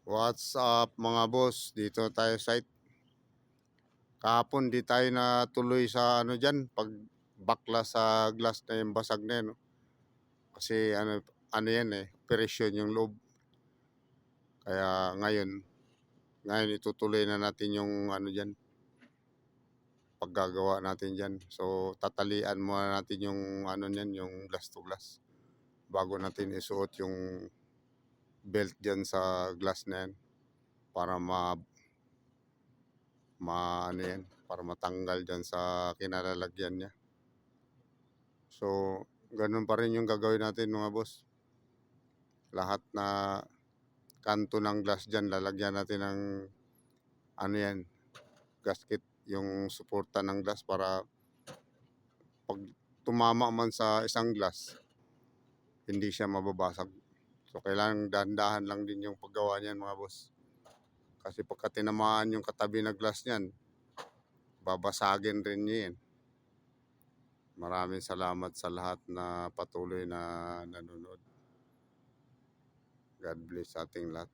What's up mga boss? Dito tayo site. Kahapon di tayo natuloy sa ano diyan, pagbakla sa glass na yung basag na yun, no? Kasi ano yan operasyon yung loob. Kaya ngayon itutuloy na natin yung ano diyan, paggagawa natin diyan. So tatalian muna natin yung ano niyan, yung glass to glass bago natin isuot yung belt diyan sa glass na yan para ano yan, para matanggal dyan sa kinalalagyan niya. So, ganun pa rin yung gagawin natin mga boss. Lahat na kanto ng glass dyan, lalagyan natin ng ano yan, gasket, yung suporta ng glass para pag tumama man sa isang glass, hindi siya mababasag. So, kailangan dahan-dahan lang din yung paggawa niyan mga boss. Kasi pagka tinamaan yung katabi na glass niyan, babasagin rin niya yan. Maraming salamat sa lahat na patuloy na nanonood. God bless sa ating lahat.